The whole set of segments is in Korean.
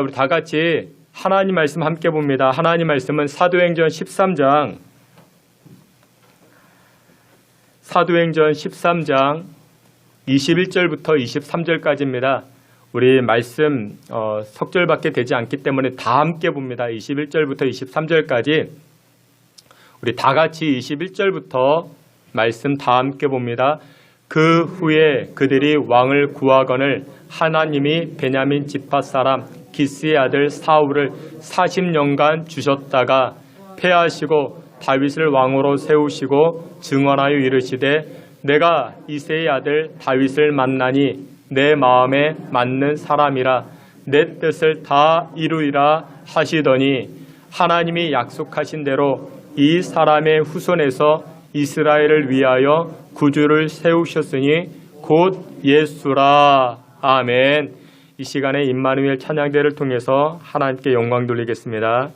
우리 다 같이 하나님 말씀 함께 봅니다. 하나님 말씀은 사도행전 13장 21절부터 23절까지입니다. 우리 말씀 석절밖에 되지 않기 때문에 다 함께 봅니다. 21절부터 23절까지 우리 다 같이 21절부터 말씀 다 함께 봅니다. 그 후에 그들이 왕을 구하거늘 하나님이 베냐민 지파 사람 기스의 아들 사울을 40년간 주셨다가 패하시고 다윗을 왕으로 세우시고 증언하여 이르시되 내가 이새의 아들 다윗을 만나니 내 마음에 맞는 사람이라 내 뜻을 다 이루리라 하시더니 하나님이 약속하신 대로 이 사람의 후손에서 이스라엘을 위하여 구주를 세우셨으니 곧 예수라. 아멘. 이 시간에 임마누엘 찬양대를 통해서 하나님께 영광 돌리겠습니다.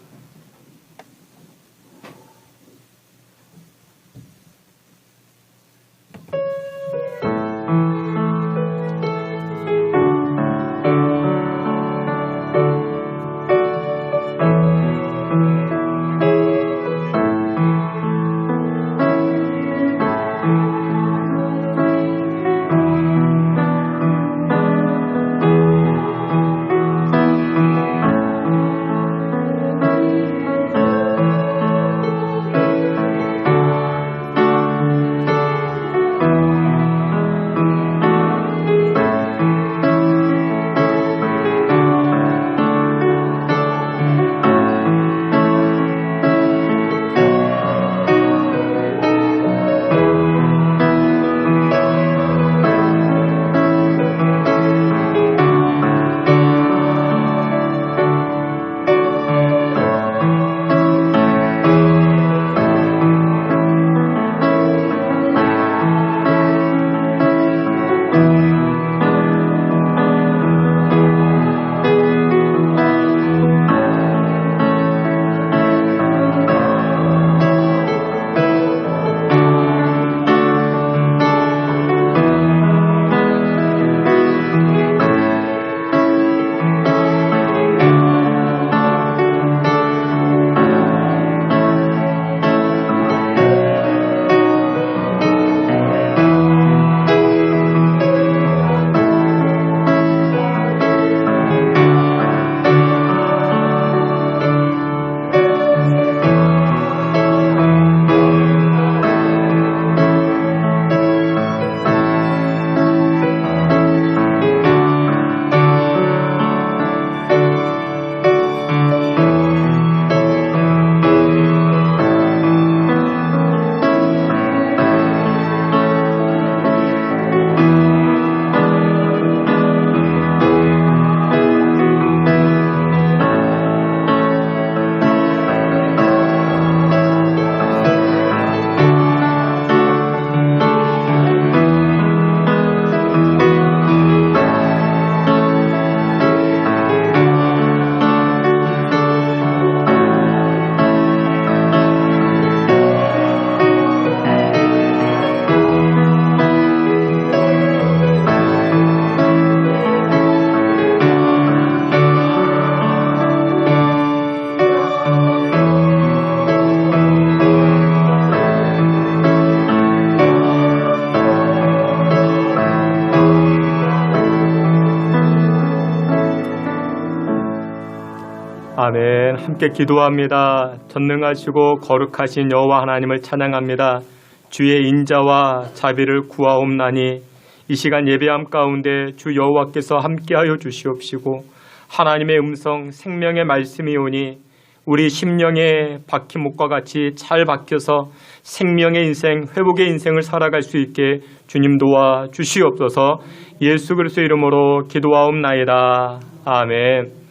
아멘. 함께 기도합니다. 전능하시고 거룩하신 여호와 하나님을 찬양합니다. 주의 인자와 자비를 구하옵나니 이 시간 예배함 가운데 주 여호와께서 함께하여 주시옵시고 하나님의 음성 생명의 말씀이 오니 우리 심령에 박힌 못과 같이 잘 박혀서 생명의 인생, 회복의 인생을 살아갈 수 있게 주님 도와 주시옵소서. 예수 그리스도 이름으로 기도하옵나이다. 아멘.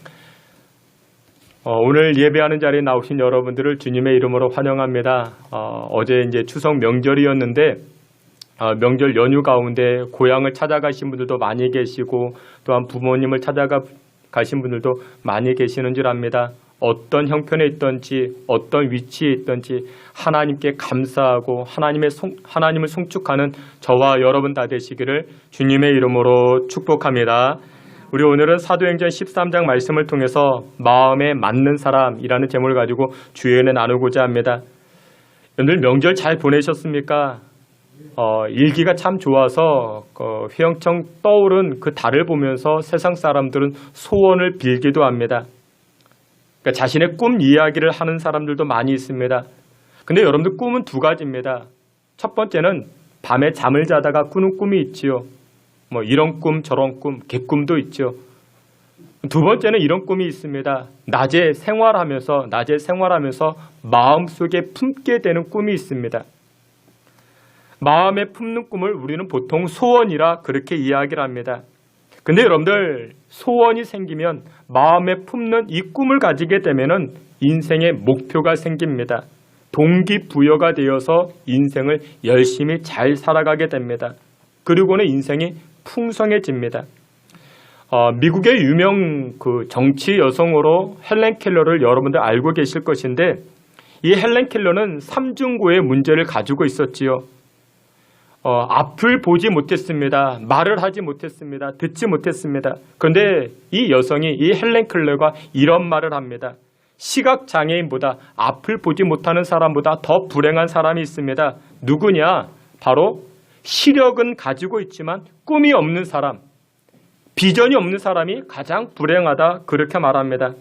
오늘 예배하는 자리에 나오신 여러분들을 주님의 이름으로 환영합니다. 어제 이제 추석 명절이었는데 명절 연휴 가운데 고향을 찾아가신 분들도 많이 계시고 또한 부모님을 찾아가신 분들도 많이 계시는 줄 압니다. 어떤 형편에 있든지 어떤 위치에 있든지 하나님께 감사하고 하나님을 송축하는 저와 여러분 다 되시기를 주님의 이름으로 축복합니다. 우리 오늘은 사도행전 13장 말씀을 통해서 마음에 맞는 사람이라는 제목을 가지고 주의 은혜 나누고자 합니다. 여러분들 명절 잘 보내셨습니까? 일기가 참 좋아서 휘영청 떠오른 그 달을 보면서 세상 사람들은 소원을 빌기도 합니다. 그러니까 자신의 꿈 이야기를 하는 사람들도 많이 있습니다. 근데 여러분들 꿈은 두 가지입니다. 첫 번째는 밤에 잠을 자다가 꾸는 꿈이 있지요. 뭐 이런 꿈 저런 꿈 개꿈도 있죠. 두 번째는 이런 꿈이 있습니다. 낮에 생활하면서 마음속에 품게 되는 꿈이 있습니다. 마음에 품는 꿈을 우리는 보통 소원이라 그렇게 이야기를 합니다. 근데 여러분들 소원이 생기면 마음에 품는 이 꿈을 가지게 되면은 인생의 목표가 생깁니다. 동기부여가 되어서 인생을 열심히 잘 살아가게 됩니다. 그리고는 인생이 풍성해집니다. 미국의 유명 정치 여성으로 헬렌 켈러를 여러분들 알고 계실 것인데 이 헬렌 켈러는 삼중고의 문제를 가지고 있었지요. 앞을 보지 못했습니다. 말을 하지 못했습니다. 듣지 못했습니다. 그런데 이 여성이 이 헬렌 켈러가 이런 말을 합니다. 시각장애인보다 앞을 보지 못하는 사람보다 더 불행한 사람이 있습니다. 누구냐? 바로 시력은 가지고 있지만 꿈이 없는 사람, 비전이 없는 사람이 가장 불행하다 그렇게 말합니다.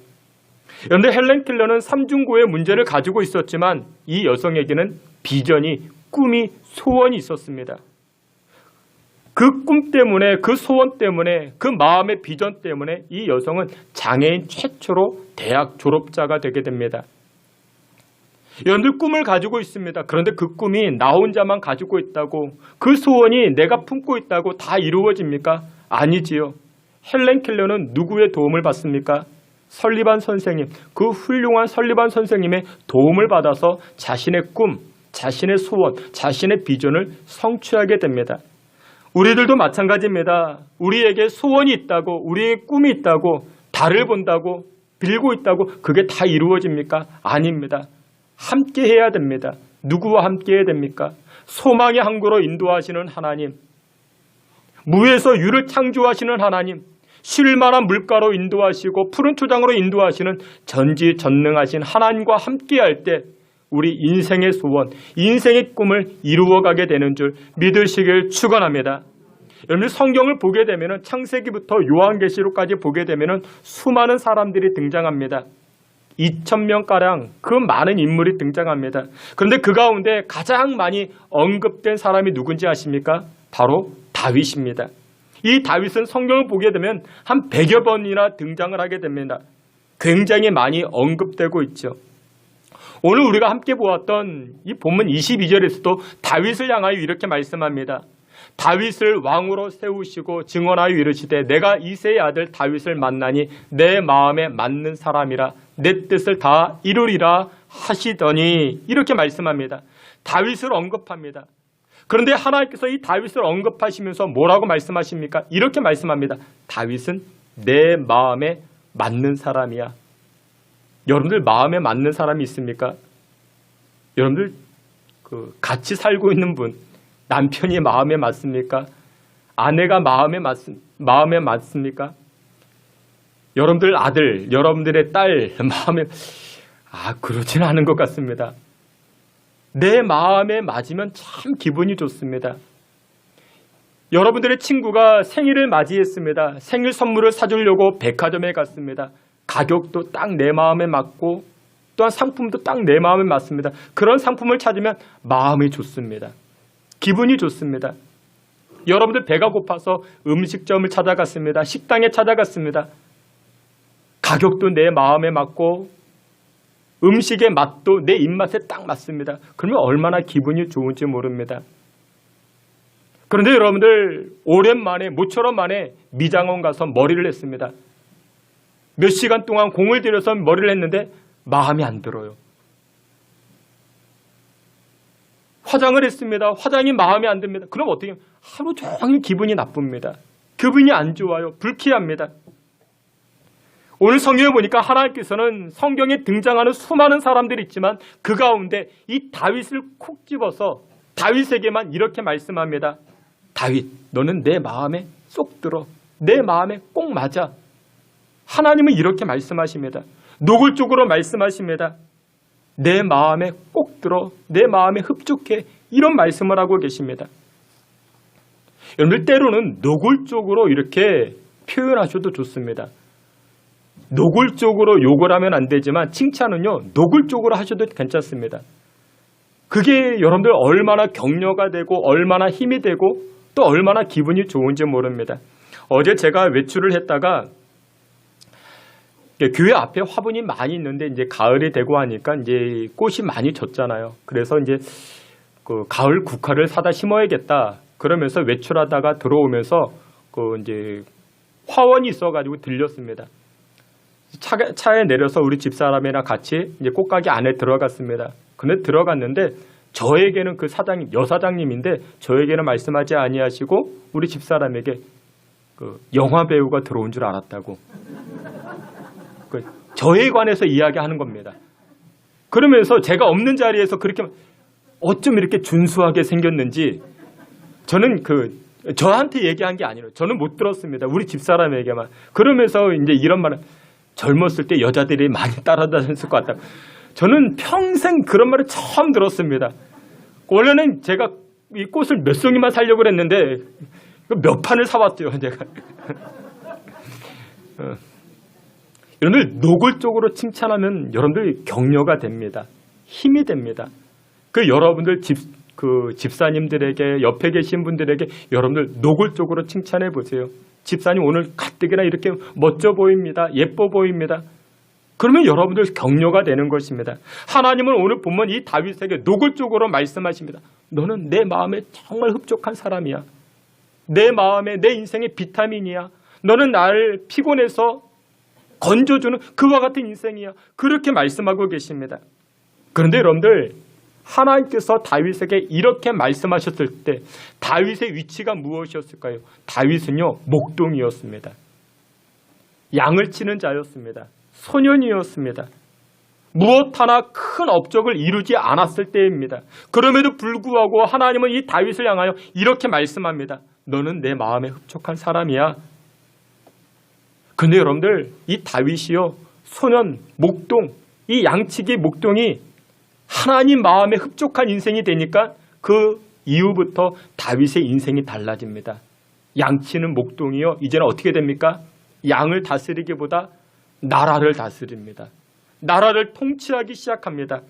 그런데 헬렌 켈러는 삼중고의 문제를 가지고 있었지만 이 여성에게는 비전이, 꿈이, 소원이 있었습니다. 그 꿈 때문에, 그 소원 때문에, 그 마음의 비전 때문에 이 여성은 장애인 최초로 대학 졸업자가 되게 됩니다. 여러분들 꿈을 가지고 있습니다. 그런데 그 꿈이 나 혼자만 가지고 있다고, 그 소원이 내가 품고 있다고 다 이루어집니까? 아니지요. 헬렌 켈러는 누구의 도움을 받습니까? 설리반 선생님, 그 훌륭한 설리반 선생님의 도움을 받아서 자신의 꿈, 자신의 소원, 자신의 비전을 성취하게 됩니다. 우리들도 마찬가지입니다. 우리에게 소원이 있다고, 우리의 꿈이 있다고, 달을 본다고, 빌고 있다고 그게 다 이루어집니까? 아닙니다. 함께 해야 됩니다. 누구와 함께 해야 됩니까? 소망의 항구로 인도하시는 하나님, 무에서 유를 창조하시는 하나님, 쉴 만한 물가로 인도하시고 푸른 초장으로 인도하시는 전지전능하신 하나님과 함께 할 때 우리 인생의 소원, 인생의 꿈을 이루어가게 되는 줄 믿으시길 축원합니다. 여러분 성경을 보게 되면 창세기부터 요한계시록까지 보게 되면 수많은 사람들이 등장합니다. 2,000명가량 그 많은 인물이 등장합니다. 그런데 그 가운데 가장 많이 언급된 사람이 누군지 아십니까? 바로 다윗입니다. 이 다윗은 성경을 보게 되면 한 100여 번이나 등장을 하게 됩니다. 굉장히 많이 언급되고 있죠. 오늘 우리가 함께 보았던 이 본문 22절에서도 다윗을 향하여 이렇게 말씀합니다. 다윗을 왕으로 세우시고 증언하여 이르시되 내가 이새의 아들 다윗을 만나니 내 마음에 맞는 사람이라 내 뜻을 다 이루리라 하시더니 이렇게 말씀합니다. 다윗을 언급합니다. 그런데 하나님께서 이 다윗을 언급하시면서 뭐라고 말씀하십니까? 이렇게 말씀합니다. 다윗은 내 마음에 맞는 사람이야. 여러분들 마음에 맞는 사람이 있습니까? 여러분들 같이 살고 있는 분, 남편이 마음에 맞습니까? 아내가 마음에 맞습니까? 여러분들 아들, 여러분들의 딸 마음에 그렇지는 않은 것 같습니다. 내 마음에 맞으면 참 기분이 좋습니다. 여러분들의 친구가 생일을 맞이했습니다. 생일 선물을 사주려고 백화점에 갔습니다. 가격도 딱 내 마음에 맞고 또한 상품도 딱 내 마음에 맞습니다. 그런 상품을 찾으면 마음이 좋습니다. 기분이 좋습니다. 여러분들 배가 고파서 음식점을 찾아갔습니다. 식당에 찾아갔습니다. 가격도 내 마음에 맞고 음식의 맛도 내 입맛에 딱 맞습니다. 그러면 얼마나 기분이 좋은지 모릅니다. 그런데 여러분들 오랜만에 모처럼 만에 미장원 가서 머리를 했습니다. 몇 시간 동안 공을 들여서 머리를 했는데 마음에 안 들어요. 화장을 했습니다. 화장이 마음에 안 듭니다. 그럼 어떻게 해요? 하루 종일 기분이 나쁩니다. 기분이 안 좋아요. 불쾌합니다. 오늘 성경에 보니까 하나님께서는 성경에 등장하는 수많은 사람들이 있지만 그 가운데 이 다윗을 콕 집어서 다윗에게만 이렇게 말씀합니다. 다윗, 너는 내 마음에 쏙 들어. 내 마음에 꼭 맞아. 하나님은 이렇게 말씀하십니다. 노골적으로 말씀하십니다. 내 마음에 꼭 들어, 내 마음에 흡족해, 이런 말씀을 하고 계십니다. 여러분들 때로는 노골적으로 이렇게 표현하셔도 좋습니다. 노골적으로 욕을 하면 안 되지만 칭찬은요, 노골적으로 하셔도 괜찮습니다. 그게 여러분들 얼마나 격려가 되고 얼마나 힘이 되고 또 얼마나 기분이 좋은지 모릅니다. 어제 제가 외출을 했다가 교회 앞에 화분이 많이 있는데 이제 가을이 되고 하니까 이제 꽃이 많이 졌잖아요. 그래서 이제 그 가을 국화를 사다 심어야겠다. 그러면서 외출하다가 들어오면서 그 이제 화원이 있어가지고 들렸습니다. 차에 내려서 우리 집사람이랑 같이 이제 꽃가게 안에 들어갔습니다. 근데 들어갔는데 저에게는 그 사장님, 여사장님인데 저에게는 말씀하지 아니하시고 우리 집사람에게 그 영화 배우가 들어온 줄 알았다고. 저에 관해서 이야기하는 겁니다. 그러면서 제가 없는 자리에서 그렇게 어쩜 이렇게 준수하게 생겼는지 저는 저한테 얘기한 게 아니에요. 저는 못 들었습니다. 우리 집사람에게만. 그러면서 이제 이런 말을 젊었을 때 여자들이 많이 따라다녔을 것 같다. 저는 평생 그런 말을 처음 들었습니다. 원래는 제가 이 꽃을 몇 송이만 사려고 그랬는데 몇 판을 사왔죠, 제가. 여러분들 노골적으로 칭찬하면 여러분들 격려가 됩니다. 힘이 됩니다. 여러분들 집사님들에게 옆에 계신 분들에게 여러분들 노골적으로 칭찬해 보세요. 집사님 오늘 가뜩이나 이렇게 멋져 보입니다. 예뻐 보입니다. 그러면 여러분들 격려가 되는 것입니다. 하나님은 오늘 보면 이 다윗에게 노골적으로 말씀하십니다. 너는 내 마음에 정말 흡족한 사람이야. 내 마음에 내 인생의 비타민이야. 너는 나를 피곤해서 건져주는 그와 같은 인생이야. 그렇게 말씀하고 계십니다. 그런데 여러분들 하나님께서 다윗에게 이렇게 말씀하셨을 때 다윗의 위치가 무엇이었을까요? 다윗은요, 목동이었습니다. 양을 치는 자였습니다. 소년이었습니다. 무엇 하나 큰 업적을 이루지 않았을 때입니다. 그럼에도 불구하고 하나님은 이 다윗을 향하여 이렇게 말씀합니다. 너는 내 마음에 흡족한 사람이야. 근데 여러분들 이 다윗이요, 소년, 목동, 이 양치기 목동이 하나님 마음에 흡족한 인생이 되니까 그 이후부터 다윗의 인생이 달라집니다. 양치는 목동이요, 이제는 어떻게 됩니까? 양을 다스리기보다 나라를 다스립니다. 나라를 통치하기 시작합니다.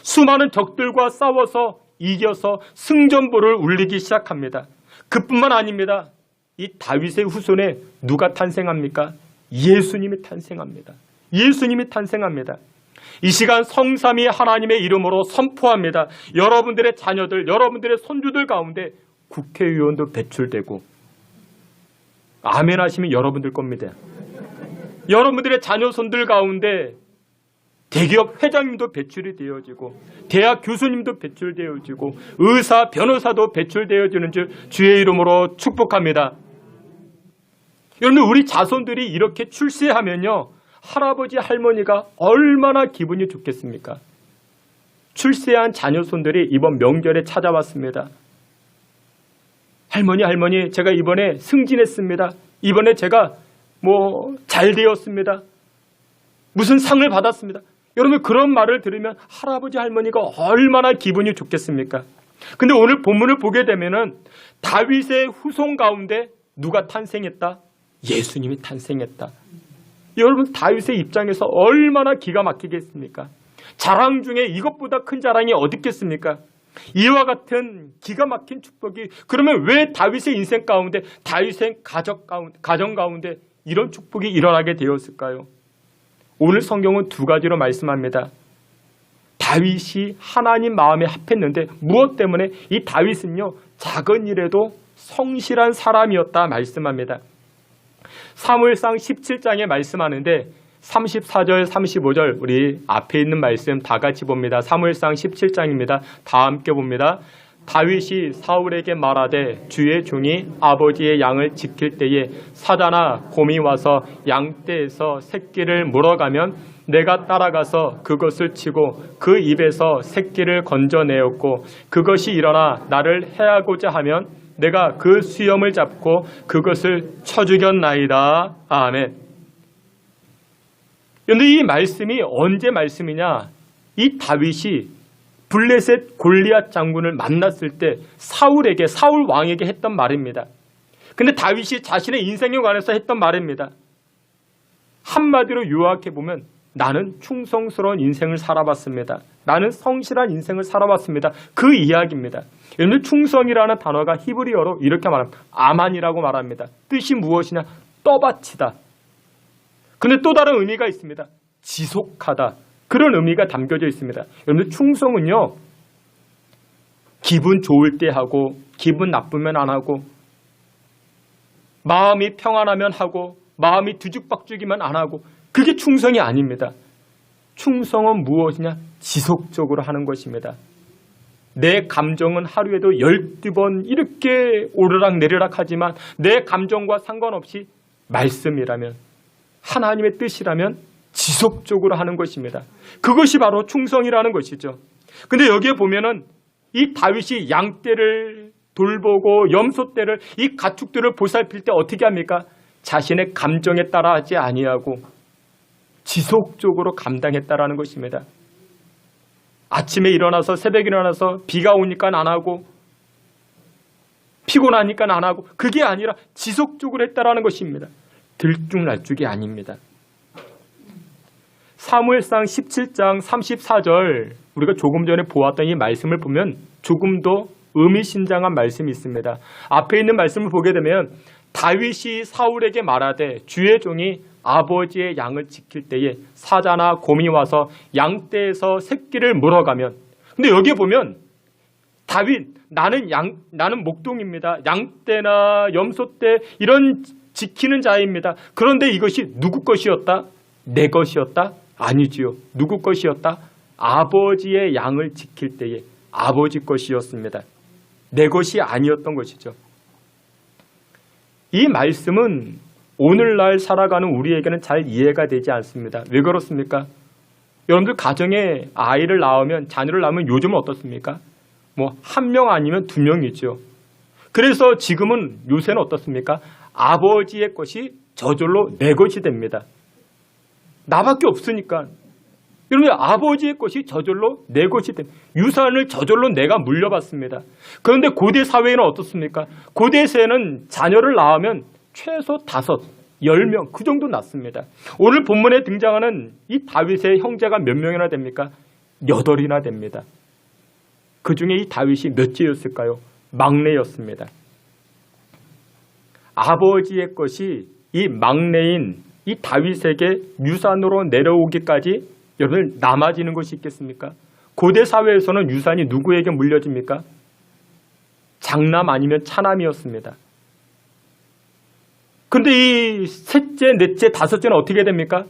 수많은 적들과 싸워서 이겨서 승전보를 울리기 시작합니다. 그뿐만 아닙니다. 이 다윗의 후손에 누가 탄생합니까? 예수님이 탄생합니다. 예수님이 탄생합니다. 이 시간 성삼위 하나님의 이름으로 선포합니다. 여러분들의 자녀들, 여러분들의 손주들 가운데 국회의원도 배출되고, 아멘 하시면 여러분들 겁니다. 여러분들의 자녀손들 가운데 대기업 회장님도 배출이 되어지고, 대학 교수님도 배출되어지고, 의사, 변호사도 배출되어지는 줄 주의 이름으로 축복합니다. 여러분, 우리 자손들이 이렇게 출세하면요, 할아버지, 할머니가 얼마나 기분이 좋겠습니까? 출세한 자녀손들이 이번 명절에 찾아왔습니다. 할머니, 제가 이번에 승진했습니다. 이번에 제가 잘 되었습니다. 무슨 상을 받았습니다. 여러분, 그런 말을 들으면 할아버지, 할머니가 얼마나 기분이 좋겠습니까? 근데 오늘 본문을 보게 되면은 다윗의 후손 가운데 누가 탄생했다? 예수님이 탄생했다. 여러분, 다윗의 입장에서 얼마나 기가 막히겠습니까? 자랑 중에 이것보다 큰 자랑이 어디 있겠습니까? 이와 같은 기가 막힌 축복이, 그러면 왜 다윗의 인생 가운데, 다윗의 가정 가운데 이런 축복이 일어나게 되었을까요? 오늘 성경은 두 가지로 말씀합니다. 다윗이 하나님 마음에 합했는데 무엇 때문에? 이 다윗은요, 작은 일에도 성실한 사람이었다 말씀합니다. 사무엘상 17장에 말씀하는데 34절, 35절 우리 앞에 있는 말씀 다 같이 봅니다. 사무엘상 17장입니다. 다 함께 봅니다. 다윗이 사울에게 말하되 주의 종이 아버지의 양을 지킬 때에 사자나 곰이 와서 양떼에서 새끼를 물어가면 내가 따라가서 그것을 치고 그 입에서 새끼를 건져내었고 그것이 일어나 나를 해하고자 하면 내가 그 수염을 잡고 그것을 쳐 죽였나이다. 아멘. 그런데 이 말씀이 언제 말씀이냐? 이 다윗이 블레셋 골리앗 장군을 만났을 때 사울에게, 사울 왕에게 했던 말입니다. 근데 다윗이 자신의 인생에 관해서 했던 말입니다. 한마디로 요약해보면 나는 충성스러운 인생을 살아봤습니다. 나는 성실한 인생을 살아봤습니다. 그 이야기입니다. 여러분, 충성이라는 단어가 히브리어로 이렇게 말합니다. 아만이라고 말합니다. 뜻이 무엇이냐? 떠받치다. 근데 또 다른 의미가 있습니다. 지속하다. 그런 의미가 담겨져 있습니다. 여러분, 충성은요, 기분 좋을 때 하고 기분 나쁘면 안 하고 마음이 평안하면 하고 마음이 뒤죽박죽이면 안 하고, 그게 충성이 아닙니다. 충성은 무엇이냐? 지속적으로 하는 것입니다. 내 감정은 하루에도 12번 이렇게 오르락 내리락 하지만 내 감정과 상관없이 말씀이라면, 하나님의 뜻이라면 지속적으로 하는 것입니다. 그것이 바로 충성이라는 것이죠. 근데 여기에 보면은 이 다윗이 양떼를 돌보고 염소떼를, 이 가축들을 보살필 때 어떻게 합니까? 자신의 감정에 따라 하지 아니하고 지속적으로 감당했다라는 것입니다. 아침에 일어나서, 새벽에 일어나서 비가 오니까 안 하고 피곤하니까 안 하고, 그게 아니라 지속적으로 했다라는 것입니다. 들쭉날쭉이 아닙니다. 사무엘상 17장 34절, 우리가 조금 전에 보았던 이 말씀을 보면 조금 더 의미심장한 말씀이 있습니다. 앞에 있는 말씀을 보게 되면 다윗이 사울에게 말하되 주의 종이 아버지의 양을 지킬 때에 사자나 곰이 와서 양떼에서 새끼를 물어가면, 근데 여기에 보면 다윗, 나는 목동입니다. 양떼나 염소떼 이런 지키는 자입니다. 그런데 이것이 누구 것이었다? 내 것이었다? 아니지요. 누구 것이었다? 아버지의 양을 지킬 때에 아버지 것이었습니다. 내 것이 아니었던 것이죠. 이 말씀은 오늘날 살아가는 우리에게는 잘 이해가 되지 않습니다. 왜 그렇습니까? 여러분들 가정에 아이를 낳으면, 자녀를 낳으면 요즘은 어떻습니까? 뭐 한 명 아니면 두 명이죠. 그래서 지금은, 요새는 어떻습니까? 아버지의 것이 저절로 내 것이 됩니다. 나밖에 없으니까. 여러분, 아버지의 것이 저절로 내 것이 됩니다. 유산을 저절로 내가 물려받습니다. 그런데 고대 사회에는 어떻습니까? 고대 세에는 자녀를 낳으면 최소 5, 10명 그 정도 낳습니다. 오늘 본문에 등장하는 이 다윗의 형제가 몇 명이나 됩니까? 8이나 됩니다. 그 중에 이 다윗이 몇째였을까요? 막내였습니다. 아버지의 것이 이 막내인 이 다윗에게 유산으로 내려오기까지 여러분 남아지는 것이 있겠습니까? 고대 사회에서는 유산이 누구에게 물려집니까? 장남 아니면 차남이었습니다. 그런데 이 셋째, 넷째, 다섯째는 어떻게 됩니까?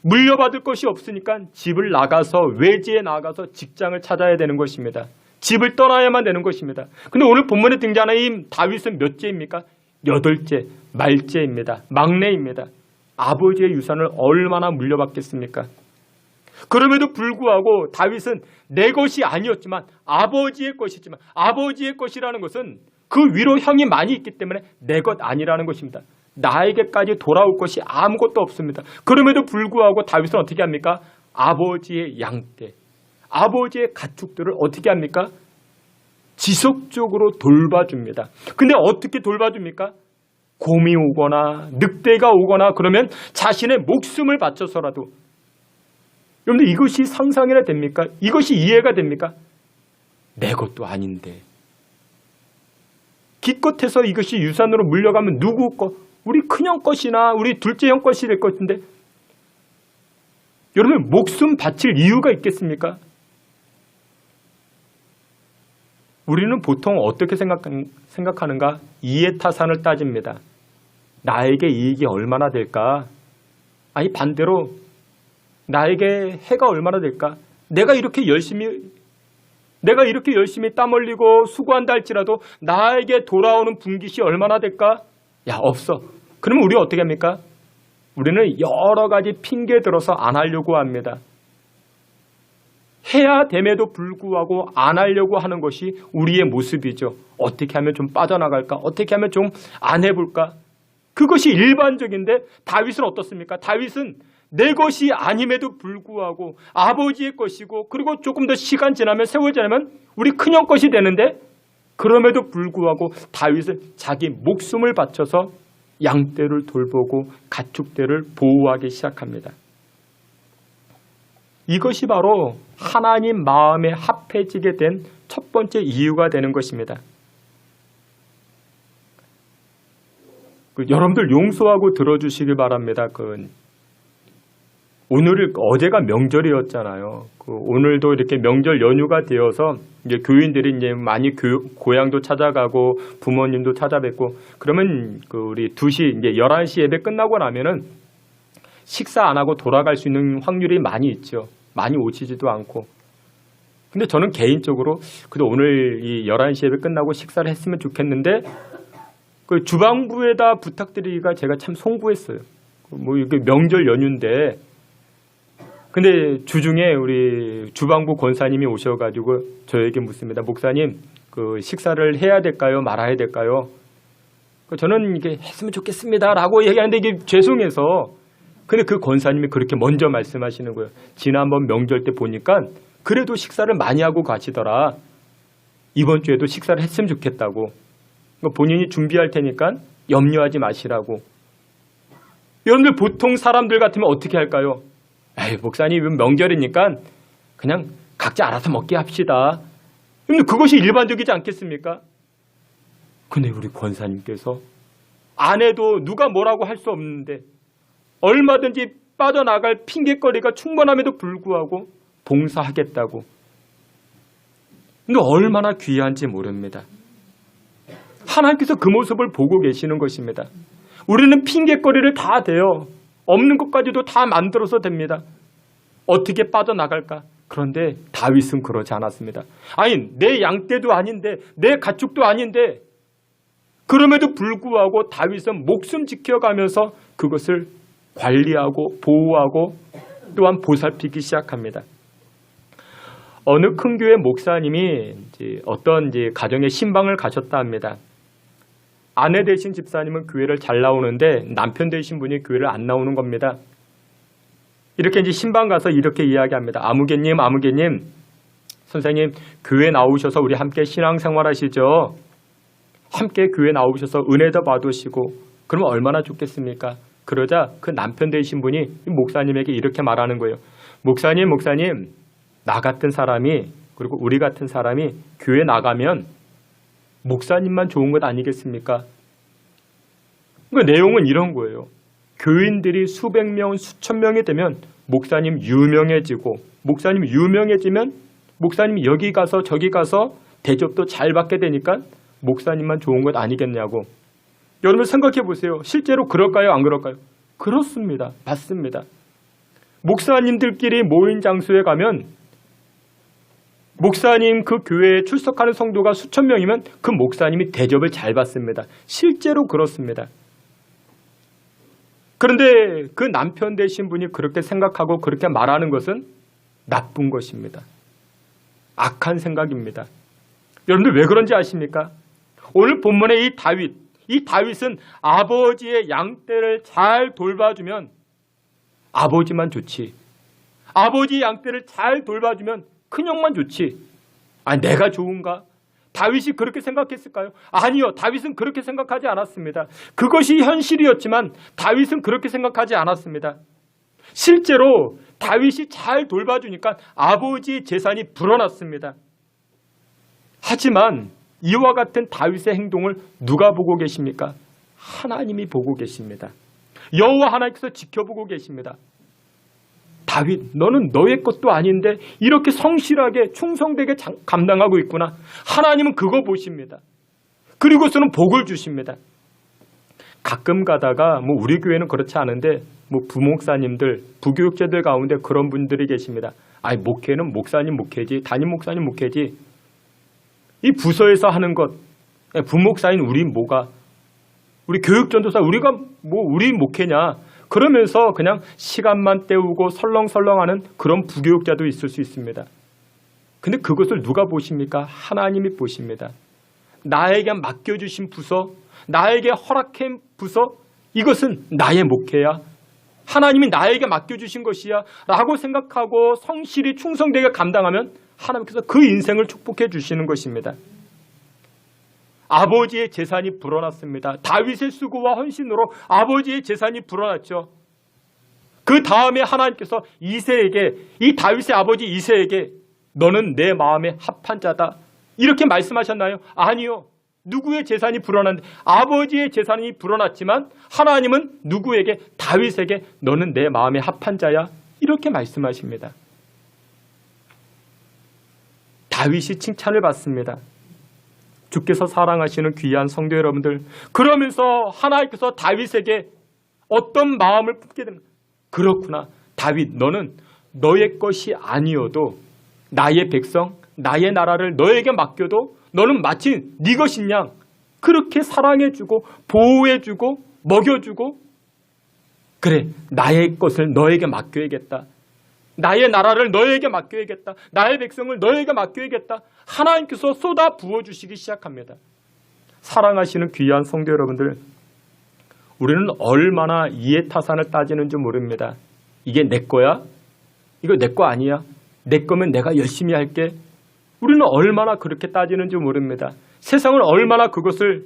물려받을 것이 없으니까 집을 나가서, 외지에 나가서 직장을 찾아야 되는 것입니다. 집을 떠나야만 되는 것입니다. 그런데 오늘 본문에 등장하는 이 다윗은 몇째입니까? 8째, 말째입니다. 막내입니다. 아버지의 유산을 얼마나 물려받겠습니까? 그럼에도 불구하고 다윗은 내 것이 아니었지만 아버지의 것이지만, 아버지의 것이라는 것은 그 위로 형이 많이 있기 때문에 내 것 아니라는 것입니다. 나에게까지 돌아올 것이 아무것도 없습니다. 그럼에도 불구하고 다윗은 어떻게 합니까? 아버지의 양떼, 아버지의 가축들을 어떻게 합니까? 지속적으로 돌봐줍니다. 근데 어떻게 돌봐줍니까? 곰이 오거나 늑대가 오거나 그러면 자신의 목숨을 바쳐서라도. 여러분들, 이것이 상상이나 됩니까? 이것이 이해가 됩니까? 내 것도 아닌데. 기껏해서 이것이 유산으로 물려가면 누구 것? 우리 큰형 것이나 우리 둘째 형 것이 될 것인데, 여러분, 목숨 바칠 이유가 있겠습니까? 우리는 보통 어떻게 생각하는가? 이해타산을 따집니다. 나에게 이익이 얼마나 될까? 아니, 반대로 나에게 해가 얼마나 될까? 내가 이렇게 열심히 땀 흘리고 수고한다 할지라도 나에게 돌아오는 분깃이 얼마나 될까? 야, 없어. 그러면 우리 어떻게 합니까? 우리는 여러 가지 핑계 들어서 안 하려고 합니다. 해야 됨에도 불구하고 안 하려고 하는 것이 우리의 모습이죠. 어떻게 하면 좀 빠져나갈까? 어떻게 하면 좀 안 해볼까? 그것이 일반적인데 다윗은 어떻습니까? 다윗은 내 것이 아님에도 불구하고 아버지의 것이고 그리고 조금 더 시간 지나면 세월 지나면 우리 큰형 것이 되는데 그럼에도 불구하고 다윗은 자기 목숨을 바쳐서 양떼를 돌보고 가축들을 보호하기 시작합니다. 이것이 바로 하나님 마음에 합해지게 된 첫 번째 이유가 되는 것입니다. 여러분들 용서하고 들어주시기 바랍니다. 어제가 명절이었잖아요. 오늘도 이렇게 명절 연휴가 되어서 이제 교인들이 이제 많이 고향도 찾아가고 부모님도 찾아뵙고 그러면 우리 2시 이제 11시 예배 끝나고 나면은 식사 안 하고 돌아갈 수 있는 확률이 많이 있죠. 많이 오시지도 않고. 근데 저는 개인적으로 그래도 오늘 이 11시 예배 끝나고 식사를 했으면 좋겠는데 그 주방부에다 부탁드리기가 제가 참 송구했어요. 이게 명절 연휴인데 근데 주중에 우리 주방부 권사님이 오셔가지고 저에게 묻습니다. 목사님, 식사를 해야 될까요? 말아야 될까요? 저는 이게 했으면 좋겠습니다라고 얘기하는데 이게 죄송해서 근데 그 권사님이 그렇게 먼저 말씀하시는 거예요. 지난번 명절 때 보니까 그래도 식사를 많이 하고 가시더라. 이번 주에도 식사를 했으면 좋겠다고. 본인이 준비할 테니까 염려하지 마시라고. 여러분들 보통 사람들 같으면 어떻게 할까요? 에이, 목사님 명절이니까 그냥 각자 알아서 먹게 합시다. 근데 그것이 일반적이지 않겠습니까? 근데 우리 권사님께서 안 해도 누가 뭐라고 할 수 없는데 얼마든지 빠져나갈 핑계거리가 충분함에도 불구하고 봉사하겠다고. 근데 얼마나 귀한지 모릅니다. 하나님께서 그 모습을 보고 계시는 것입니다. 우리는 핑계거리를 다 대요. 없는 것까지도 다 만들어서 됩니다. 어떻게 빠져나갈까? 그런데 다윗은 그러지 않았습니다. 아니, 내 양떼도 아닌데 내 가축도 아닌데 그럼에도 불구하고 다윗은 목숨 지켜가면서 그것을 관리하고 보호하고 또한 보살피기 시작합니다. 어느 큰 교회 목사님이 어떤 가정에 신방을 가셨다 합니다. 아내 되신 집사님은 교회를 잘 나오는데 남편 되신 분이 교회를 안 나오는 겁니다. 이렇게 신방 가서 이렇게 이야기합니다. 아무개님, 선생님, 교회 나오셔서 우리 함께 신앙생활 하시죠? 함께 교회 나오셔서 은혜도 받으시고 그러면 얼마나 좋겠습니까? 그러자 그 남편 되신 분이 목사님에게 이렇게 말하는 거예요. 목사님, 나 같은 사람이 그리고 우리 같은 사람이 교회 나가면 목사님만 좋은 것 아니겠습니까? 그 내용은 이런 거예요. 교인들이 수백 명, 수천 명이 되면 목사님 유명해지고 목사님 유명해지면 목사님이 여기 가서 저기 가서 대접도 잘 받게 되니까 목사님만 좋은 것 아니겠냐고. 여러분 생각해 보세요. 실제로 그럴까요? 안 그럴까요? 그렇습니다. 맞습니다. 목사님들끼리 모인 장소에 가면 목사님 그 교회에 출석하는 성도가 수천 명이면 그 목사님이 대접을 잘 받습니다. 실제로 그렇습니다. 그런데 그 남편 되신 분이 그렇게 생각하고 그렇게 말하는 것은 나쁜 것입니다. 악한 생각입니다. 여러분들 왜 그런지 아십니까? 오늘 본문의 이 다윗은 아버지의 양떼를 잘 돌봐주면 아버지만 좋지. 아버지 양떼를 잘 돌봐주면 큰형만 좋지. 아니 내가 좋은가? 다윗이 그렇게 생각했을까요? 아니요. 다윗은 그렇게 생각하지 않았습니다. 그것이 현실이었지만 다윗은 그렇게 생각하지 않았습니다. 실제로 다윗이 잘 돌봐주니까 아버지의 재산이 불어났습니다. 하지만 이와 같은 다윗의 행동을 누가 보고 계십니까? 하나님이 보고 계십니다. 여호와 하나님께서 지켜보고 계십니다. 다윗, 너는 너의 것도 아닌데 이렇게 성실하게 충성되게 감당하고 있구나. 하나님은 그거 보십니다. 그리고서는 복을 주십니다. 가끔 가다가 우리 교회는 그렇지 않은데 부목사님들, 부교육자들 가운데 그런 분들이 계십니다. 아니 목회는 목사님 목회지, 담임 목사님 목회지. 이 부서에서 하는 것, 부목사인 우리 뭐가, 우리 교육전도사 우리가 우리 목회냐. 그러면서 그냥 시간만 때우고 설렁설렁하는 그런 부교육자도 있을 수 있습니다. 근데 그것을 누가 보십니까? 하나님이 보십니다. 나에게 맡겨주신 부서, 나에게 허락한 부서, 이것은 나의 목회야. 하나님이 나에게 맡겨주신 것이야 라고 생각하고 성실히 충성되게 감당하면 하나님께서 그 인생을 축복해 주시는 것입니다. 아버지의 재산이 불어났습니다. 다윗의 수고와 헌신으로 아버지의 재산이 불어났죠. 그 다음에 하나님께서 이새에게, 이 다윗의 아버지 이새에게 너는 내 마음에 합한 자다 이렇게 말씀하셨나요? 아니요. 누구의 재산이 불어났는데 아버지의 재산이 불어났지만 하나님은 누구에게? 다윗에게 너는 내 마음에 합한 자야 이렇게 말씀하십니다. 다윗이 칭찬을 받습니다. 주께서 사랑하시는 귀한 성도 여러분들, 그러면서 하나님께서 다윗에게 어떤 마음을 품게 됩니다. 그렇구나. 다윗, 너는 너의 것이 아니어도 나의 백성, 나의 나라를 너에게 맡겨도 너는 마치 네 것인 양 그렇게 사랑해주고 보호해주고 먹여주고, 그래 나의 것을 너에게 맡겨야겠다. 나의 나라를 너에게 맡겨야겠다. 나의 백성을 너에게 맡겨야겠다. 하나님께서 쏟아 부어주시기 시작합니다. 사랑하시는 귀한 성도 여러분들, 우리는 얼마나 이해타산을 따지는지 모릅니다. 이게 내 거야? 이거 내 거 아니야? 내 거면 내가 열심히 할게. 우리는 얼마나 그렇게 따지는지 모릅니다. 세상은 얼마나 그것을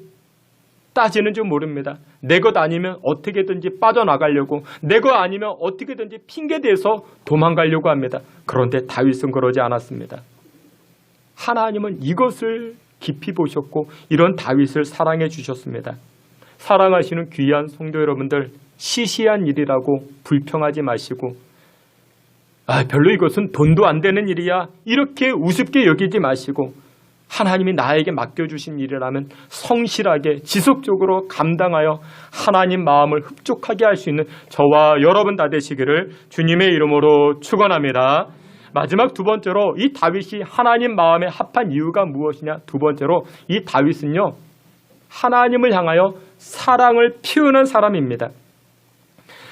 따지는지 모릅니다. 내 것 아니면 어떻게든지 빠져나가려고, 내 것 아니면 어떻게든지 핑계대서 도망가려고 합니다. 그런데 다윗은 그러지 않았습니다. 하나님은 이것을 깊이 보셨고 이런 다윗을 사랑해 주셨습니다. 사랑하시는 귀한 성도 여러분들, 시시한 일이라고 불평하지 마시고 별로 이것은 돈도 안 되는 일이야 이렇게 우습게 여기지 마시고, 하나님이 나에게 맡겨주신 일이라면 성실하게 지속적으로 감당하여 하나님 마음을 흡족하게 할 수 있는 저와 여러분 다 되시기를 주님의 이름으로 축원합니다. 마지막 두 번째로 이 다윗이 하나님 마음에 합한 이유가 무엇이냐? 두 번째로 이 다윗은요, 하나님을 향하여 사랑을 피우는 사람입니다.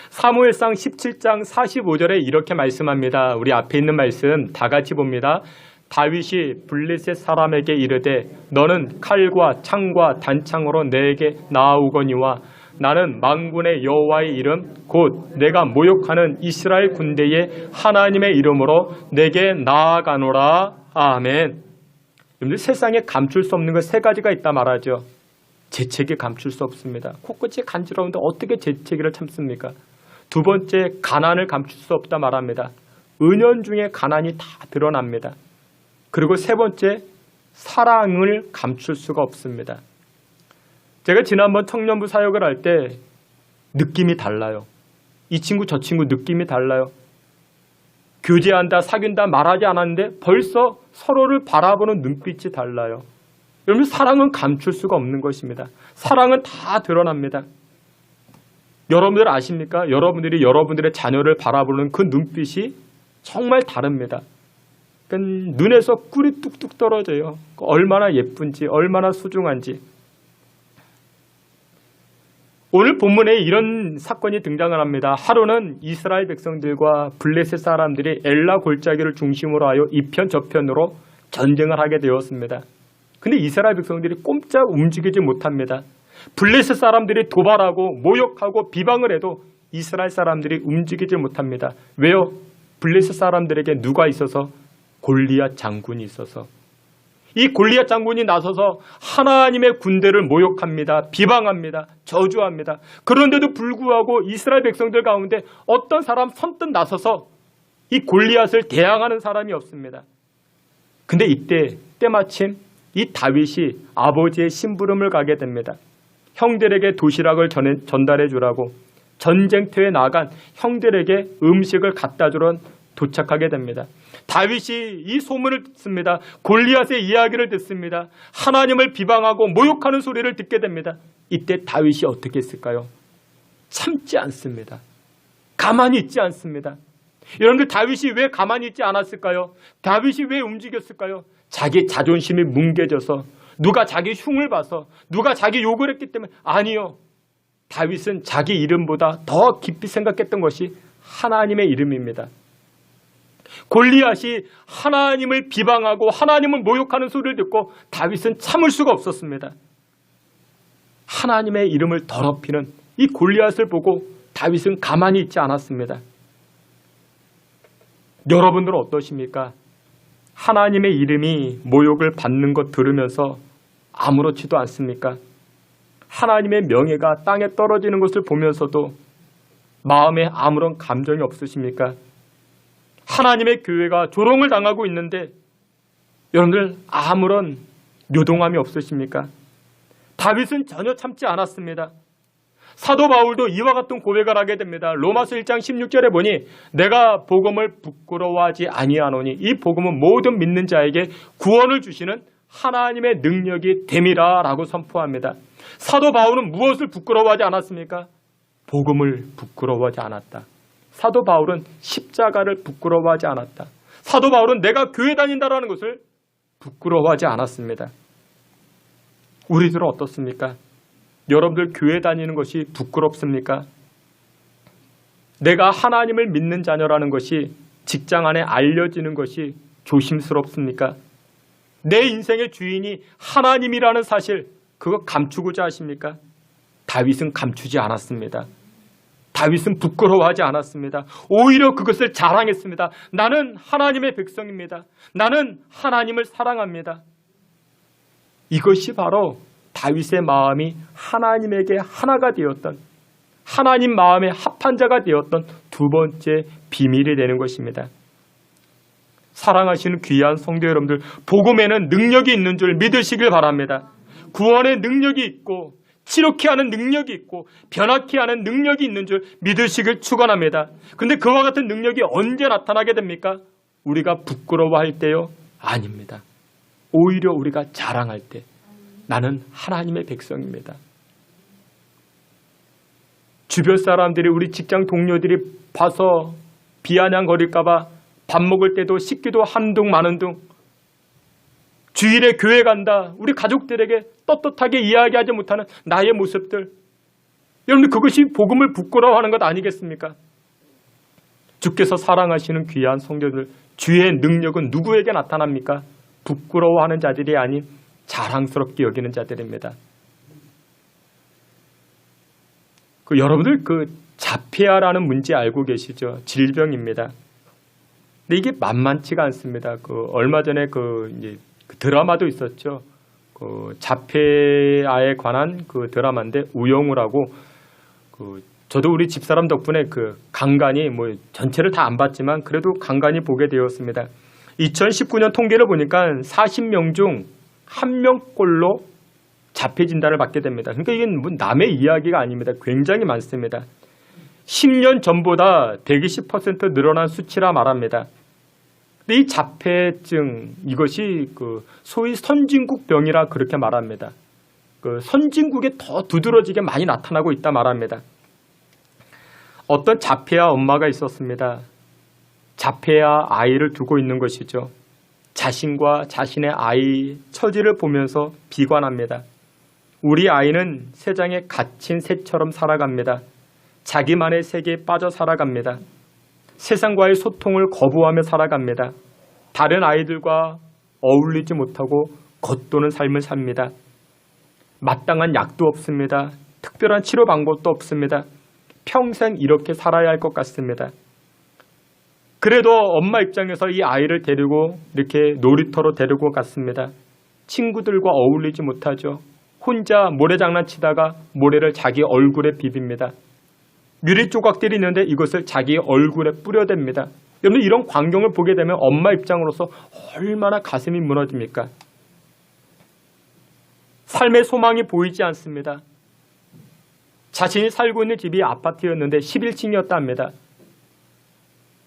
사무엘상 17장 45절에 이렇게 말씀합니다. 우리 앞에 있는 말씀 다 같이 봅니다. 다윗이 블레셋 사람에게 이르되 너는 칼과 창과 단창으로 내게 나아오거니와 나는 만군의 여호와의 이름 곧 내가 모욕하는 이스라엘 군대의 하나님의 이름으로 내게 나아가노라. 아멘. 여러분들, 세상에 감출 수 없는 것 세 가지가 있다 말하죠. 재채기 감출 수 없습니다. 코끝이 간지러운데 어떻게 재채기를 참습니까? 두 번째, 가난을 감출 수 없다 말합니다. 은연중에 가난이 다 드러납니다. 그리고 세 번째, 사랑을 감출 수가 없습니다. 제가 지난번 청년부 사역을 할 때 느낌이 달라요. 이 친구 저 친구 느낌이 달라요. 교제한다, 사귄다 말하지 않았는데 벌써 서로를 바라보는 눈빛이 달라요. 여러분, 사랑은 감출 수가 없는 것입니다. 사랑은 다 드러납니다. 여러분들 아십니까? 여러분들이 여러분들의 자녀를 바라보는 그 눈빛이 정말 다릅니다. 눈에서 꿀이 뚝뚝 떨어져요. 얼마나 예쁜지, 얼마나 소중한지. 오늘 본문에 이런 사건이 등장을 합니다. 하루는 이스라엘 백성들과 블레셋 사람들이 엘라 골짜기를 중심으로 하여 이편 저편으로 전쟁을 하게 되었습니다. 근데 이스라엘 백성들이 꼼짝 움직이지 못합니다. 블레셋 사람들이 도발하고 모욕하고 비방을 해도 이스라엘 사람들이 움직이지 못합니다. 왜요? 블레셋 사람들에게 누가 있어서? 골리앗 장군이 있어서. 이 골리앗 장군이 나서서 하나님의 군대를 모욕합니다. 비방합니다. 저주합니다. 그런데도 불구하고 이스라엘 백성들 가운데 어떤 사람 선뜻 나서서 이 골리앗을 대항하는 사람이 없습니다. 근데 이때 때마침 이 다윗이 아버지의 심부름을 가게 됩니다. 형들에게 도시락을 전달해 주라고 전쟁터에 나간 형들에게 음식을 갖다 주러 도착하게 됩니다. 다윗이 이 소문을 듣습니다. 골리앗의 이야기를 듣습니다. 하나님을 비방하고 모욕하는 소리를 듣게 됩니다. 이때 다윗이 어떻게 했을까요? 참지 않습니다. 가만히 있지 않습니다. 여러분들, 다윗이 왜 가만히 있지 않았을까요? 다윗이 왜 움직였을까요? 자기 자존심이 뭉개져서, 누가 자기 흉을 봐서, 누가 자기 욕을 했기 때문에. 아니요. 다윗은 자기 이름보다 더 깊이 생각했던 것이 하나님의 이름입니다. 골리앗이 하나님을 비방하고 하나님을 모욕하는 소리를 듣고 다윗은 참을 수가 없었습니다. 하나님의 이름을 더럽히는 이 골리앗을 보고 다윗은 가만히 있지 않았습니다. 여러분들은 어떠십니까? 하나님의 이름이 모욕을 받는 것 들으면서 아무렇지도 않습니까? 하나님의 명예가 땅에 떨어지는 것을 보면서도 마음에 아무런 감정이 없으십니까? 하나님의 교회가 조롱을 당하고 있는데 여러분들 아무런 요동함이 없으십니까? 다윗은 전혀 참지 않았습니다. 사도 바울도 이와 같은 고백을 하게 됩니다. 로마서 1장 16절에 보니 내가 복음을 부끄러워하지 아니하노니 이 복음은 모든 믿는 자에게 구원을 주시는 하나님의 능력이 됨이라 라고 선포합니다. 사도 바울은 무엇을 부끄러워하지 않았습니까? 복음을 부끄러워하지 않았다. 사도 바울은 십자가를 부끄러워하지 않았다. 사도 바울은 내가 교회 다닌다라는 것을 부끄러워하지 않았습니다. 우리들은 어떻습니까? 여러분들 교회 다니는 것이 부끄럽습니까? 내가 하나님을 믿는 자녀라는 것이 직장 안에 알려지는 것이 조심스럽습니까? 내 인생의 주인이 하나님이라는 사실, 그거 감추고자 하십니까? 다윗은 감추지 않았습니다. 다윗은 부끄러워하지 않았습니다. 오히려 그것을 자랑했습니다. 나는 하나님의 백성입니다. 나는 하나님을 사랑합니다. 이것이 바로 다윗의 마음이 하나님에게 하나가 되었던, 하나님 마음에 합한 자가 되었던 두 번째 비밀이 되는 것입니다. 사랑하시는 귀한 성도 여러분들, 복음에는 능력이 있는 줄 믿으시길 바랍니다. 구원의 능력이 있고 치료케 하는 능력이 있고 변화케 하는 능력이 있는 줄 믿으시길 축원합니다. 그런데 그와 같은 능력이 언제 나타나게 됩니까? 우리가 부끄러워할 때요? 아닙니다. 오히려 우리가 자랑할 때, 나는 하나님의 백성입니다. 주변 사람들이, 우리 직장 동료들이 봐서 비아냥거릴까 봐 밥 먹을 때도 식기도 한둥 마는둥, 주일에 교회 간다, 우리 가족들에게 떳떳하게 이야기하지 못하는 나의 모습들, 여러분들 그것이 복음을 부끄러워하는 것 아니겠습니까? 주께서 사랑하시는 귀한 성도들, 주의 능력은 누구에게 나타납니까? 부끄러워하는 자들이 아닌 자랑스럽게 여기는 자들입니다. 여러분들 자폐아라는 문제 알고 계시죠? 질병입니다. 근데 이게 만만치가 않습니다. 얼마 전에 드라마도 있었죠. 자폐아에 관한 드라마인데 우영우라고, 저도 우리 집사람 덕분에 간간히 전체를 다 안 봤지만 그래도 간간히 보게 되었습니다. 2019년 통계를 보니까 40명 중 1명꼴로 자폐 진단을 받게 됩니다. 그러니까 이게 남의 이야기가 아닙니다. 굉장히 많습니다. 10년 전보다 120% 늘어난 수치라 말합니다. 근데 이 자폐증, 이것이 소위 선진국병이라 그렇게 말합니다. 선진국에 더 두드러지게 많이 나타나고 있다 말합니다. 어떤 자폐아 엄마가 있었습니다. 자폐아 아이를 두고 있는 것이죠. 자신과 자신의 아이 처지를 보면서 비관합니다. 우리 아이는 세상에 갇힌 새처럼 살아갑니다. 자기만의 세계에 빠져 살아갑니다. 세상과의 소통을 거부하며 살아갑니다. 다른 아이들과 어울리지 못하고 겉도는 삶을 삽니다. 마땅한 약도 없습니다. 특별한 치료 방법도 없습니다. 평생 이렇게 살아야 할 것 같습니다. 그래도 엄마 입장에서 이 아이를 데리고 이렇게 놀이터로 데리고 갔습니다. 친구들과 어울리지 못하죠. 혼자 모래장난 치다가 모래를 자기 얼굴에 비빕니다. 유리 조각들이 있는데 이것을 자기 얼굴에 뿌려댑니다. 여러분, 이런 광경을 보게 되면 엄마 입장으로서 얼마나 가슴이 무너집니까? 삶의 소망이 보이지 않습니다. 자신이 살고 있는 집이 아파트였는데 11층이었다 합니다.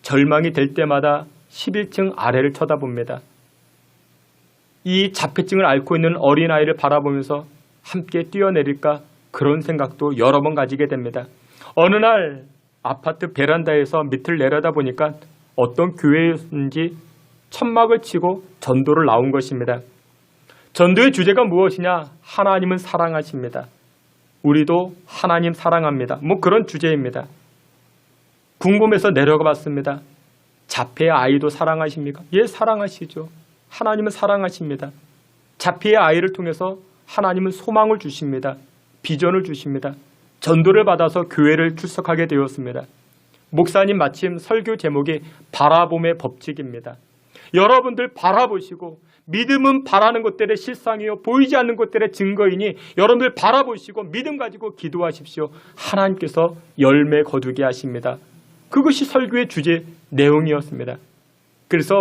절망이 될 때마다 11층 아래를 쳐다봅니다. 이 자폐증을 앓고 있는 어린아이를 바라보면서 함께 뛰어내릴까, 그런 생각도 여러 번 가지게 됩니다. 어느 날 아파트 베란다에서 밑을 내려다 보니까 어떤 교회였는지 천막을 치고 전도를 나온 것입니다. 전도의 주제가 무엇이냐? 하나님은 사랑하십니다. 우리도 하나님 사랑합니다. 그런 주제입니다. 궁금해서 내려가 봤습니다. 자폐의 아이도 사랑하십니까? 예, 사랑하시죠. 하나님은 사랑하십니다. 자폐의 아이를 통해서 하나님은 소망을 주십니다. 비전을 주십니다. 전도를 받아서 교회를 출석하게 되었습니다. 목사님 마침 설교 제목이 바라봄의 법칙입니다. 여러분들 바라보시고, 믿음은 바라는 것들의 실상이요 보이지 않는 것들의 증거이니 여러분들 바라보시고 믿음 가지고 기도하십시오. 하나님께서 열매 거두게 하십니다. 그것이 설교의 주제 내용이었습니다. 그래서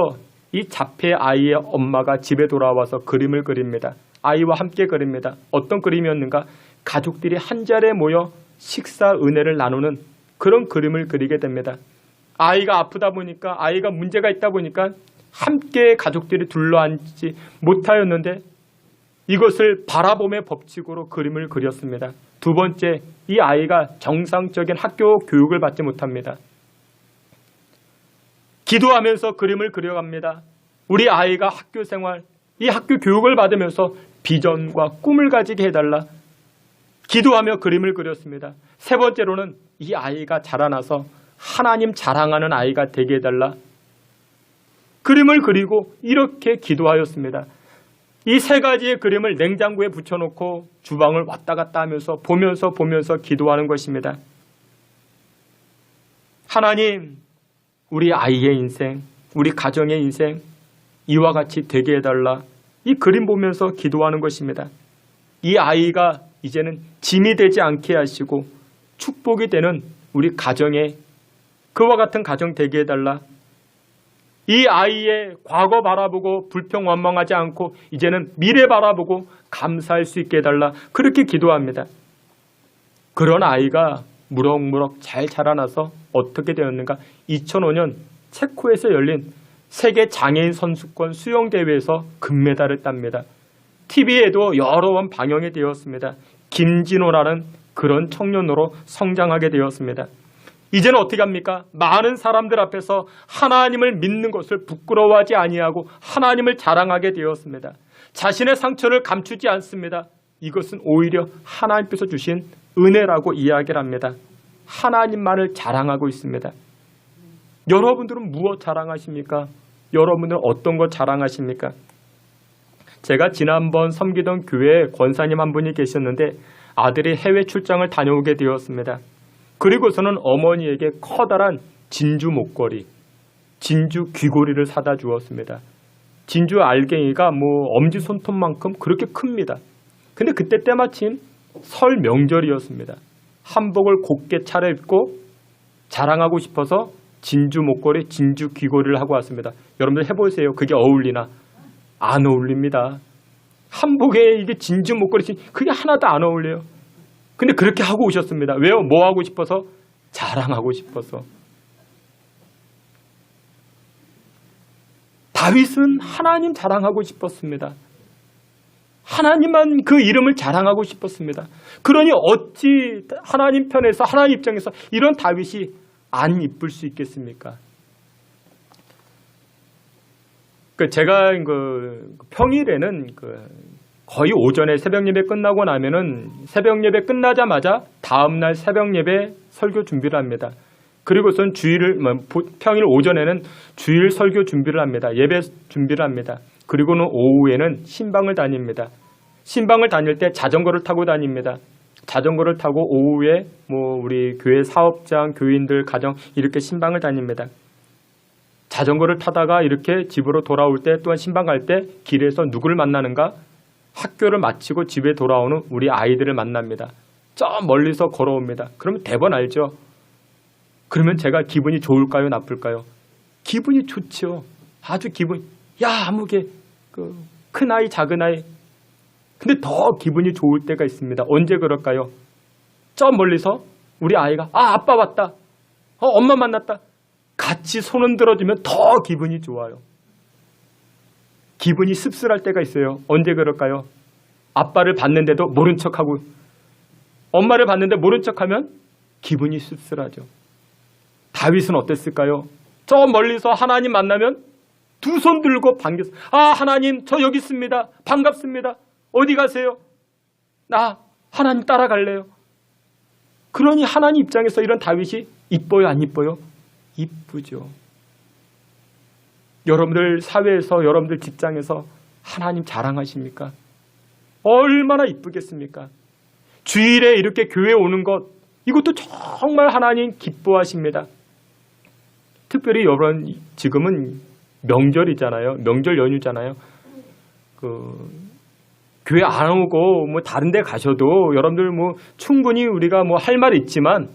이 자폐 아이의 엄마가 집에 돌아와서 그림을 그립니다. 아이와 함께 그립니다. 어떤 그림이었는가? 가족들이 한 자리에 모여 식사 은혜를 나누는 그런 그림을 그리게 됩니다. 아이가 아프다 보니까, 아이가 문제가 있다 보니까 함께 가족들이 둘러앉지 못하였는데 이것을 바라봄의 법칙으로 그림을 그렸습니다. 두 번째, 이 아이가 정상적인 학교 교육을 받지 못합니다. 기도하면서 그림을 그려갑니다. 우리 아이가 학교 생활, 이 학교 교육을 받으면서 비전과 꿈을 가지게 해달라. 기도하며 그림을 그렸습니다. 세 번째로는 이 아이가 자라나서 하나님 자랑하는 아이가 되게 해달라. 그림을 그리고 이렇게 기도하였습니다. 이 세 가지의 그림을 냉장고에 붙여놓고 주방을 왔다 갔다 하면서 보면서 기도하는 것입니다. 하나님, 우리 아이의 인생, 우리 가정의 인생 이와 같이 되게 해달라. 이 그림 보면서 기도하는 것입니다. 이 아이가 이제는 짐이 되지 않게 하시고 축복이 되는 우리 가정에 그와 같은 가정 되게 해달라. 이 아이의 과거 바라보고 불평원망하지 않고 이제는 미래 바라보고 감사할 수 있게 해달라. 그렇게 기도합니다. 그런 아이가 무럭무럭 잘 자라나서 어떻게 되었는가? 2005년 체코에서 열린 세계 장애인 선수권 수영대회에서 금메달을 땁니다. TV에도 여러 번 방영이 되었습니다. 김진호라는 그런 청년으로 성장하게 되었습니다. 이제는 어떻게 합니까? 많은 사람들 앞에서 하나님을 믿는 것을 부끄러워하지 아니하고 하나님을 자랑하게 되었습니다. 자신의 상처를 감추지 않습니다. 이것은 오히려 하나님께서 주신 은혜라고 이야기를 합니다. 하나님만을 자랑하고 있습니다. 여러분들은 무엇 자랑하십니까? 여러분들은 어떤 것 자랑하십니까? 제가 지난번 섬기던 교회에 권사님 한 분이 계셨는데 아들이 해외 출장을 다녀오게 되었습니다. 그리고서는 어머니에게 커다란 진주 목걸이, 진주 귀고리를 사다 주었습니다. 진주 알갱이가 엄지손톱만큼 그렇게 큽니다. 근데 그때 때마침 설 명절이었습니다. 한복을 곱게 차려입고 자랑하고 싶어서 진주 목걸이, 진주 귀고리를 하고 왔습니다. 여러분들 해보세요. 그게 어울리나? 안 어울립니다. 한복에 이게 진주 목걸이, 그게 하나도 안 어울려요. 근데 그렇게 하고 오셨습니다. 왜요? 뭐 하고 싶어서? 자랑하고 싶어서. 다윗은 하나님 자랑하고 싶었습니다. 하나님만 그 이름을 자랑하고 싶었습니다. 그러니 어찌 하나님 편에서, 하나님 입장에서 이런 다윗이 안 이쁠 수 있겠습니까? 제가 평일에는 거의 오전에 새벽 예배 끝나고 나면은 새벽 예배 끝나자마자 다음날 새벽 예배 설교 준비를 합니다. 그리고선 평일 오전에는 주일 설교 준비를 합니다. 예배 준비를 합니다. 그리고는 오후에는 신방을 다닙니다. 신방을 다닐 때 자전거를 타고 다닙니다. 자전거를 타고 오후에 우리 교회 사업장, 교인들, 가정 이렇게 신방을 다닙니다. 자전거를 타다가 이렇게 집으로 돌아올 때 또한 신방 갈 때 길에서 누구를 만나는가? 학교를 마치고 집에 돌아오는 우리 아이들을 만납니다. 저 멀리서 걸어옵니다. 그러면 대번 알죠? 그러면 제가 기분이 좋을까요? 나쁠까요? 기분이 좋죠. 아주 야, 아무개 큰 아이, 작은 아이. 근데 더 기분이 좋을 때가 있습니다. 언제 그럴까요? 저 멀리서 우리 아이가 아빠 왔다. 엄마 만났다. 같이 손 흔들어주면 더 기분이 좋아요. 기분이 씁쓸할 때가 있어요. 언제 그럴까요? 아빠를 봤는데도 모른 척하고 엄마를 봤는데 모른 척하면 기분이 씁쓸하죠. 다윗은 어땠을까요? 저 멀리서 하나님 만나면 두 손 들고 반겨서 하나님 저 여기 있습니다. 반갑습니다. 어디 가세요? 나 하나님 따라갈래요. 그러니 하나님 입장에서 이런 다윗이 이뻐요, 안 이뻐요? 이쁘죠. 여러분들 사회에서, 여러분들 직장에서 하나님 자랑하십니까? 얼마나 이쁘겠습니까? 주일에 이렇게 교회 오는 것, 이것도 정말 하나님 기뻐하십니다. 특별히 여러분 지금은 명절이잖아요. 명절 연휴잖아요. 교회 안 오고 뭐 다른 데 가셔도 여러분들 뭐 충분히 우리가 뭐 할 말 있지만,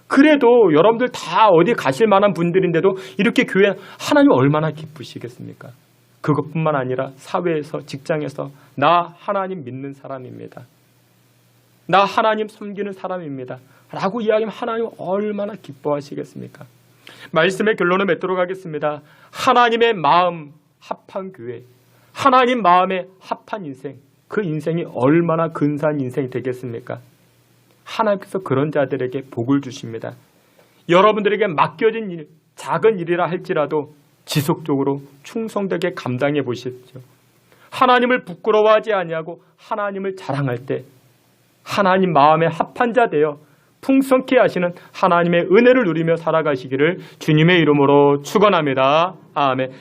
그래도 여러분들 다 어디 가실 만한 분들인데도 이렇게 교회, 하나님 얼마나 기쁘시겠습니까? 그것뿐만 아니라 사회에서, 직장에서 나 하나님 믿는 사람입니다. 나 하나님 섬기는 사람입니다. 라고 이야기하면 하나님 얼마나 기뻐하시겠습니까? 말씀의 결론을 맺도록 하겠습니다. 하나님의 마음 합한 교회, 하나님 마음에 합한 인생, 그 인생이 얼마나 근사한 인생이 되겠습니까? 하나님께서 그런 자들에게 복을 주십니다. 여러분들에게 맡겨진 일, 작은 일이라 할지라도 지속적으로 충성되게 감당해 보십시오. 하나님을 부끄러워하지 아니하고 하나님을 자랑할 때 하나님 마음에 합한 자 되어 풍성케 하시는 하나님의 은혜를 누리며 살아가시기를 주님의 이름으로 축원합니다. 아멘.